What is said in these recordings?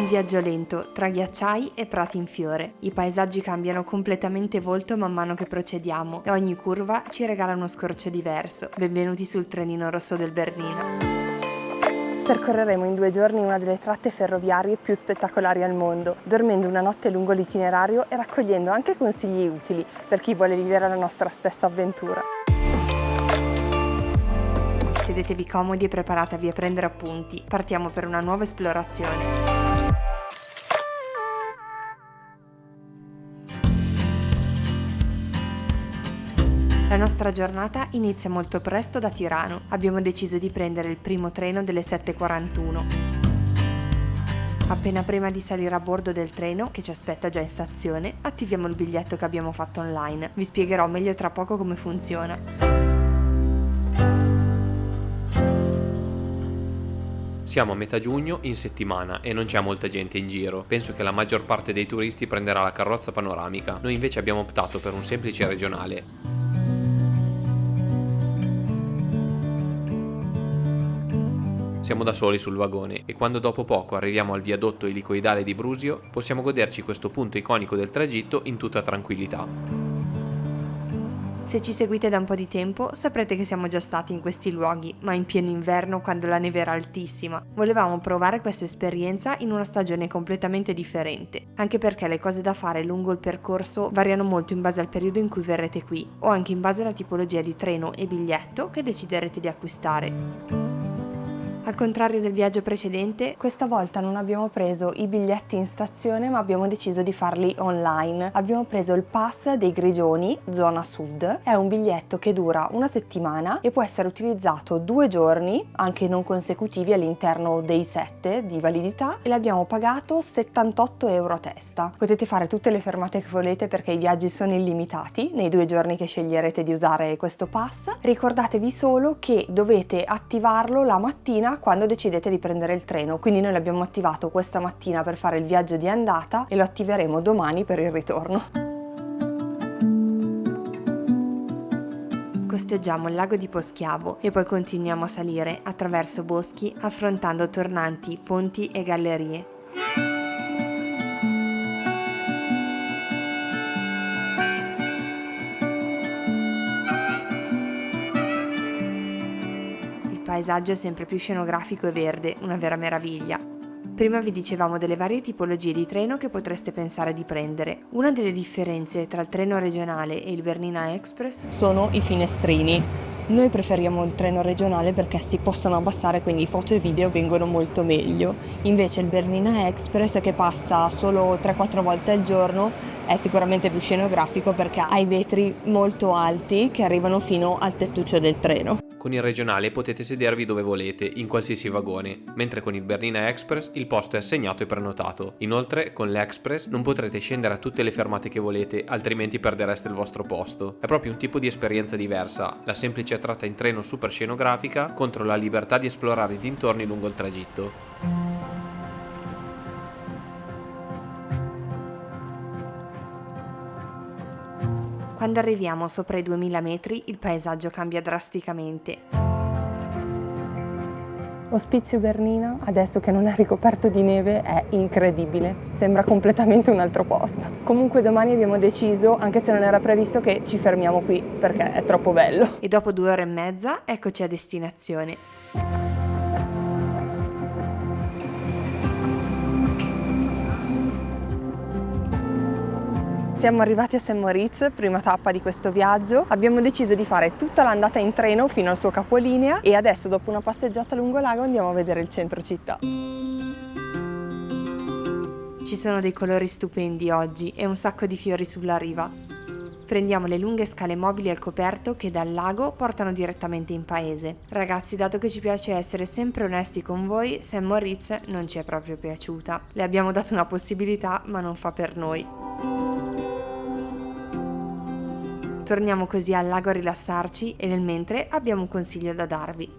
Un viaggio lento, tra ghiacciai e prati in fiore. I paesaggi cambiano completamente volto man mano che procediamo e ogni curva ci regala uno scorcio diverso. Benvenuti sul trenino rosso del Bernina. Percorreremo in 2 giorni una delle tratte ferroviarie più spettacolari al mondo, dormendo una notte lungo l'itinerario e raccogliendo anche consigli utili per chi vuole vivere la nostra stessa avventura. Sedetevi comodi e preparatevi a prendere appunti. Partiamo per una nuova esplorazione. La nostra giornata inizia molto presto da Tirano. Abbiamo deciso di prendere il primo treno delle 7:41. Appena prima di salire a bordo del treno, che ci aspetta già in stazione, attiviamo il biglietto che abbiamo fatto online. Vi spiegherò meglio tra poco come funziona. Siamo a metà giugno in settimana e non c'è molta gente in giro. Penso che la maggior parte dei turisti prenderà la carrozza panoramica. Noi invece abbiamo optato per un semplice regionale. Siamo da soli sul vagone e quando dopo poco arriviamo al viadotto elicoidale di Brusio possiamo goderci questo punto iconico del tragitto in tutta tranquillità. Se ci seguite da un po' di tempo saprete che siamo già stati in questi luoghi, ma in pieno inverno quando la neve era altissima. Volevamo provare questa esperienza in una stagione completamente differente, anche perché le cose da fare lungo il percorso variano molto in base al periodo in cui verrete qui, o anche in base alla tipologia di treno e biglietto che deciderete di acquistare. Al contrario del viaggio precedente, questa volta non abbiamo preso i biglietti in stazione ma abbiamo deciso di farli online. Abbiamo preso il pass dei Grigioni, zona sud. È un biglietto che dura una settimana e può essere utilizzato 2 giorni, anche non consecutivi all'interno dei 7 di validità, e l'abbiamo pagato 78 euro a testa. Potete fare tutte le fermate che volete perché i viaggi sono illimitati nei 2 giorni che sceglierete di usare questo pass. Ricordatevi solo che dovete attivarlo la mattina quando decidete di prendere il treno, quindi noi l'abbiamo attivato questa mattina per fare il viaggio di andata e lo attiveremo domani per il ritorno. Costeggiamo il lago di Poschiavo e poi continuiamo a salire attraverso boschi affrontando tornanti, ponti e gallerie. Il paesaggio è sempre più scenografico e verde, una vera meraviglia. Prima vi dicevamo delle varie tipologie di treno che potreste pensare di prendere. Una delle differenze tra il treno regionale e il Bernina Express sono i finestrini. Noi preferiamo il treno regionale perché si possono abbassare, quindi foto e video vengono molto meglio. Invece il Bernina Express, che passa solo 3-4 volte al giorno, è sicuramente più scenografico perché ha i vetri molto alti che arrivano fino al tettuccio del treno. Con il regionale potete sedervi dove volete, in qualsiasi vagone, mentre con il Bernina Express il posto è assegnato e prenotato. Inoltre, con l'Express non potrete scendere a tutte le fermate che volete, altrimenti perdereste il vostro posto. È proprio un tipo di esperienza diversa, la semplice tratta in treno super scenografica contro la libertà di esplorare i dintorni lungo il tragitto. Quando arriviamo sopra i 2000 metri il paesaggio cambia drasticamente. Ospizio Bernina, adesso che non è ricoperto di neve, è incredibile. Sembra completamente un altro posto. Comunque domani abbiamo deciso, anche se non era previsto, che ci fermiamo qui perché è troppo bello. E dopo 2 ore e mezza, eccoci a destinazione. Siamo arrivati a St. Moritz, prima tappa di questo viaggio. Abbiamo deciso di fare tutta l'andata in treno fino al suo capolinea e adesso, dopo una passeggiata lungo il lago, andiamo a vedere il centro città. Ci sono dei colori stupendi oggi e un sacco di fiori sulla riva. Prendiamo le lunghe scale mobili al coperto che dal lago portano direttamente in paese. Ragazzi, dato che ci piace essere sempre onesti con voi, St. Moritz non ci è proprio piaciuta. Le abbiamo dato una possibilità, ma non fa per noi. Torniamo così al lago a rilassarci e nel mentre abbiamo un consiglio da darvi.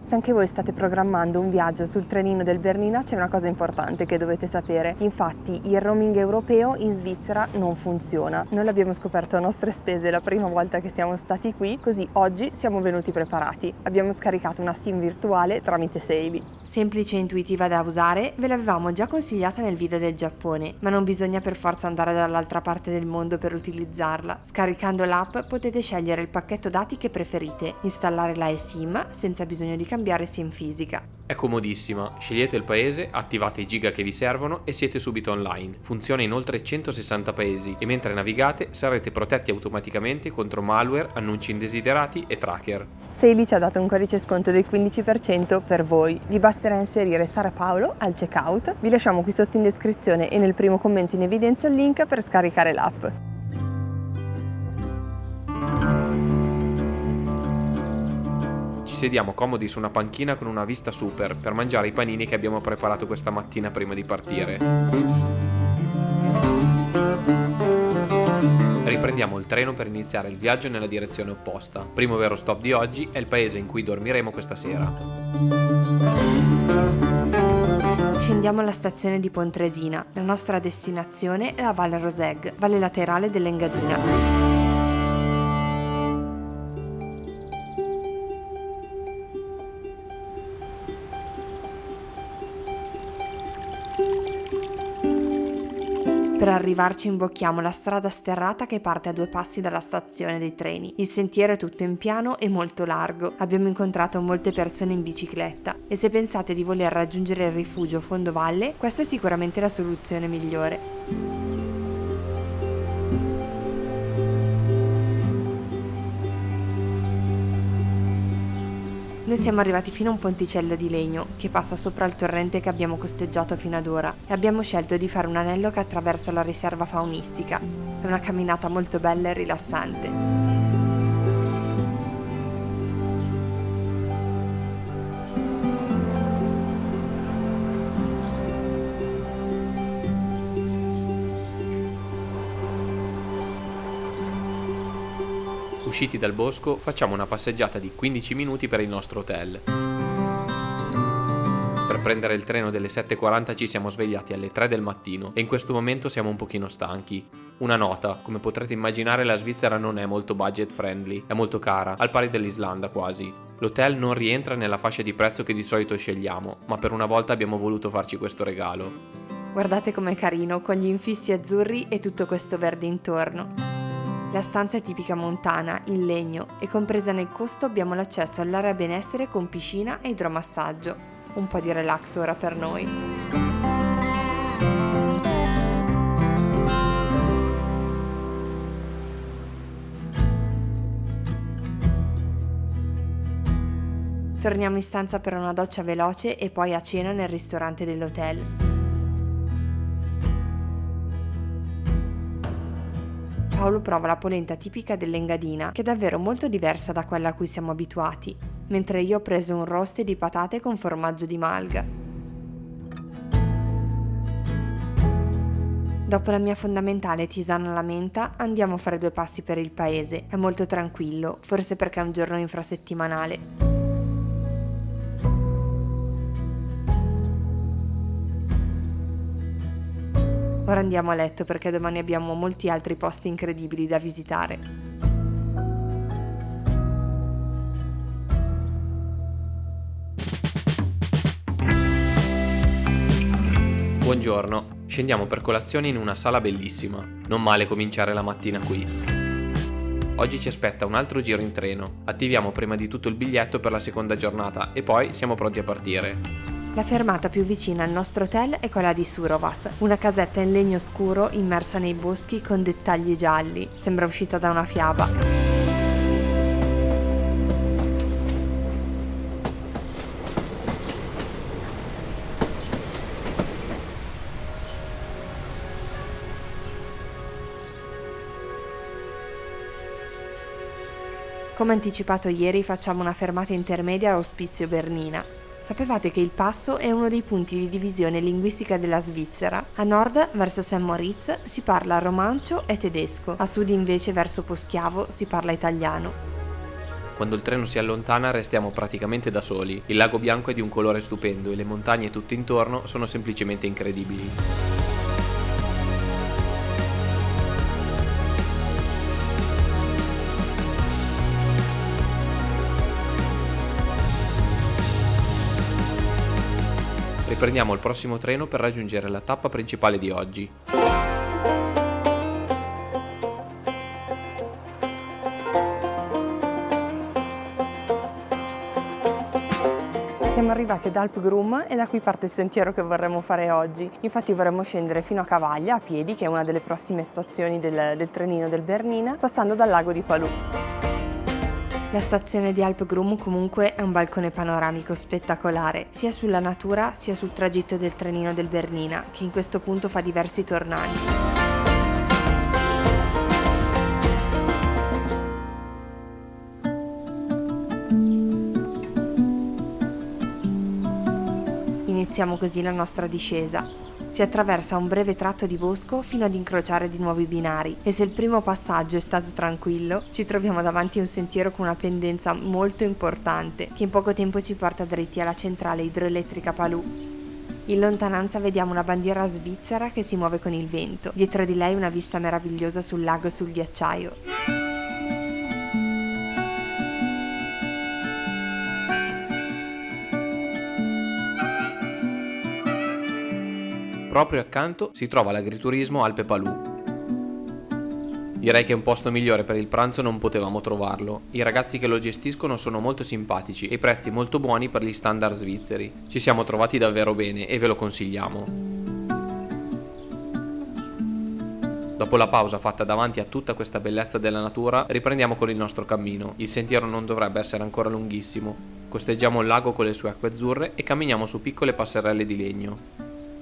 Se anche voi state programmando un viaggio sul trenino del Bernina, c'è una cosa importante che dovete sapere. Infatti il roaming europeo in Svizzera non funziona. Noi l'abbiamo scoperto a nostre spese la prima volta che siamo stati qui, così oggi siamo venuti preparati. Abbiamo scaricato una SIM virtuale tramite Saily. Semplice e intuitiva da usare, ve l'avevamo già consigliata nel video del Giappone, ma non bisogna per forza andare dall'altra parte del mondo per utilizzarla. Scaricando l'app potete scegliere il pacchetto dati che preferite, installare la eSIM senza bisogno di cambiare SIM fisica. È comodissima, scegliete il paese, attivate i giga che vi servono e siete subito online. Funziona in oltre 160 paesi e mentre navigate sarete protetti automaticamente contro malware, annunci indesiderati e tracker. Saily ci ha dato un codice sconto del 15% per voi. Vi basterà inserire Sara Paolo al checkout. Vi lasciamo qui sotto in descrizione e nel primo commento in evidenza il link per scaricare l'app. Ci sediamo comodi su una panchina con una vista super per mangiare i panini che abbiamo preparato questa mattina prima di partire. Riprendiamo il treno per iniziare il viaggio nella direzione opposta. Primo vero stop di oggi è il paese in cui dormiremo questa sera. Scendiamo alla stazione di Pontresina. La nostra destinazione è la Val Roseg, valle laterale dell'Engadina. Per arrivarci imbocchiamo la strada sterrata che parte a 2 passi dalla stazione dei treni. Il sentiero è tutto in piano e molto largo. Abbiamo incontrato molte persone in bicicletta e se pensate di voler raggiungere il rifugio fondovalle, questa è sicuramente la soluzione migliore. Noi siamo arrivati fino a un ponticello di legno che passa sopra il torrente che abbiamo costeggiato fino ad ora e abbiamo scelto di fare un anello che attraversa la riserva faunistica. È una camminata molto bella e rilassante. Usciti dal bosco, facciamo una passeggiata di 15 minuti per il nostro hotel. Per prendere il treno delle 7:40 ci siamo svegliati alle 3 del mattino e in questo momento siamo un pochino stanchi. Una nota, come potrete immaginare la Svizzera non è molto budget friendly, è molto cara, al pari dell'Islanda quasi. L'hotel non rientra nella fascia di prezzo che di solito scegliamo, ma per una volta abbiamo voluto farci questo regalo. Guardate com'è carino, con gli infissi azzurri e tutto questo verde intorno. La stanza è tipica montana, in legno, e compresa nel costo abbiamo l'accesso all'area benessere con piscina e idromassaggio. Un po' di relax ora per noi. Torniamo in stanza per una doccia veloce e poi a cena nel ristorante dell'hotel. Paolo prova la polenta tipica dell'Engadina, che è davvero molto diversa da quella a cui siamo abituati, mentre io ho preso un roast di patate con formaggio di malga. Dopo la mia fondamentale tisana alla menta, andiamo a fare 2 passi per il paese. È molto tranquillo, forse perché è un giorno infrasettimanale. Ora andiamo a letto perché domani abbiamo molti altri posti incredibili da visitare. Buongiorno, scendiamo per colazione in una sala bellissima. Non male cominciare la mattina qui. Oggi ci aspetta un altro giro in treno. Attiviamo prima di tutto il biglietto per la seconda giornata e poi siamo pronti a partire. La fermata più vicina al nostro hotel è quella di Surovas, una casetta in legno scuro immersa nei boschi con dettagli gialli. Sembra uscita da una fiaba. Come anticipato ieri, facciamo una fermata intermedia a Ospizio Bernina. Sapevate che il passo è uno dei punti di divisione linguistica della Svizzera? A nord, verso St. Moritz, si parla romancio e tedesco, a sud invece verso Poschiavo si parla italiano. Quando il treno si allontana restiamo praticamente da soli. Il lago bianco è di un colore stupendo e le montagne tutte intorno sono semplicemente incredibili. Riprendiamo il prossimo treno per raggiungere la tappa principale di oggi. Siamo arrivati ad Alpgrum e da qui parte il sentiero che vorremmo fare oggi. Infatti vorremmo scendere fino a Cavaglia a piedi, che è una delle prossime stazioni del trenino del Bernina, passando dal lago di Palù. La stazione di Alpgrum comunque è un balcone panoramico spettacolare, sia sulla natura sia sul tragitto del trenino del Bernina, che in questo punto fa diversi tornanti. Iniziamo così la nostra discesa. Si attraversa un breve tratto di bosco fino ad incrociare di nuovo i binari e se il primo passaggio è stato tranquillo, ci troviamo davanti a un sentiero con una pendenza molto importante che in poco tempo ci porta dritti alla centrale idroelettrica Palù. In lontananza vediamo una bandiera svizzera che si muove con il vento. Dietro di lei una vista meravigliosa sul lago e sul ghiacciaio. Proprio accanto si trova l'agriturismo Alpe Palù. Direi che un posto migliore per il pranzo non potevamo trovarlo. I ragazzi che lo gestiscono sono molto simpatici e i prezzi molto buoni per gli standard svizzeri. Ci siamo trovati davvero bene e ve lo consigliamo. Dopo la pausa fatta davanti a tutta questa bellezza della natura, riprendiamo con il nostro cammino. Il sentiero non dovrebbe essere ancora lunghissimo. Costeggiamo il lago con le sue acque azzurre e camminiamo su piccole passerelle di legno.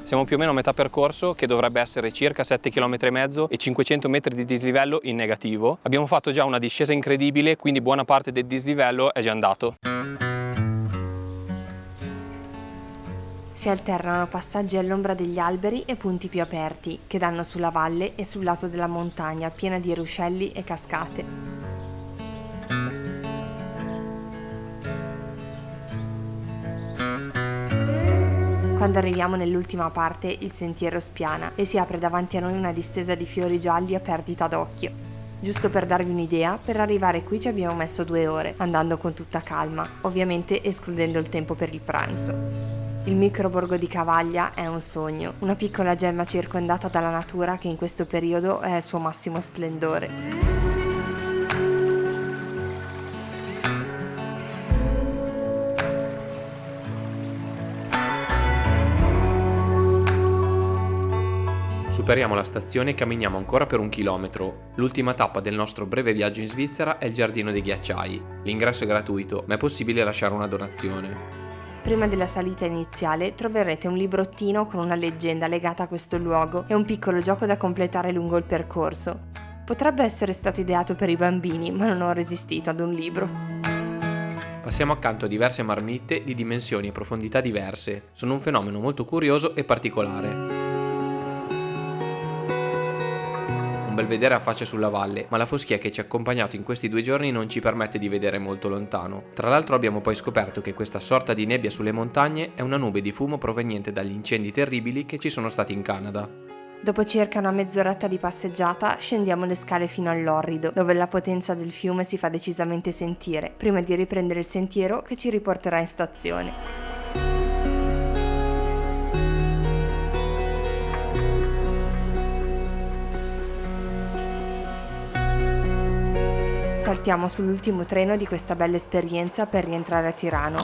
Siamo più o meno a metà percorso, che dovrebbe essere circa 7,5 km e 500 metri di dislivello in negativo. Abbiamo fatto già una discesa incredibile, quindi buona parte del dislivello è già andato. Si alternano passaggi all'ombra degli alberi e punti più aperti, che danno sulla valle e sul lato della montagna piena di ruscelli e cascate. Quando arriviamo nell'ultima parte, il sentiero spiana e si apre davanti a noi una distesa di fiori gialli a perdita d'occhio. Giusto per darvi un'idea, per arrivare qui ci abbiamo messo 2 ore, andando con tutta calma, ovviamente escludendo il tempo per il pranzo. Il microborgo di Cavaglia è un sogno, una piccola gemma circondata dalla natura che in questo periodo è al suo massimo splendore. Superiamo la stazione e camminiamo ancora per 1 chilometro. L'ultima tappa del nostro breve viaggio in Svizzera è il Giardino dei Ghiacciai. L'ingresso è gratuito, ma è possibile lasciare una donazione. Prima della salita iniziale troverete un librottino con una leggenda legata a questo luogo e un piccolo gioco da completare lungo il percorso. Potrebbe essere stato ideato per i bambini, ma non ho resistito ad un libro. Passiamo accanto a diverse marmitte di dimensioni e profondità diverse. Sono un fenomeno molto curioso e particolare. Un bel vedere affaccia sulla valle, ma la foschia che ci ha accompagnato in questi 2 giorni non ci permette di vedere molto lontano. Tra l'altro abbiamo poi scoperto che questa sorta di nebbia sulle montagne è una nube di fumo proveniente dagli incendi terribili che ci sono stati in Canada. Dopo circa una mezz'oretta di passeggiata scendiamo le scale fino all'Orrido, dove la potenza del fiume si fa decisamente sentire, prima di riprendere il sentiero che ci riporterà in stazione. Saltiamo sull'ultimo treno di questa bella esperienza per rientrare a Tirano.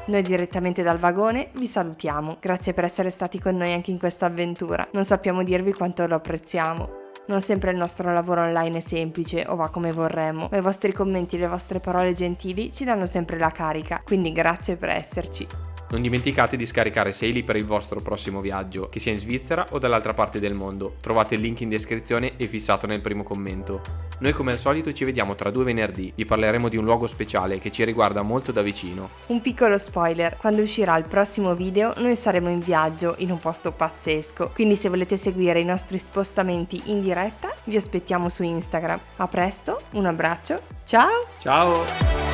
Noi direttamente dal vagone vi salutiamo. Grazie per essere stati con noi anche in questa avventura. Non sappiamo dirvi quanto lo apprezziamo. Non sempre il nostro lavoro online è semplice o va come vorremmo, ma i vostri commenti e le vostre parole gentili ci danno sempre la carica, quindi grazie per esserci. Non dimenticate di scaricare Saily per il vostro prossimo viaggio, che sia in Svizzera o dall'altra parte del mondo. Trovate il link in descrizione e fissato nel primo commento. Noi come al solito ci vediamo tra 2 venerdì, vi parleremo di un luogo speciale che ci riguarda molto da vicino. Un piccolo spoiler, quando uscirà il prossimo video noi saremo in viaggio in un posto pazzesco, quindi se volete seguire i nostri spostamenti in diretta vi aspettiamo su Instagram. A presto, un abbraccio, ciao! Ciao!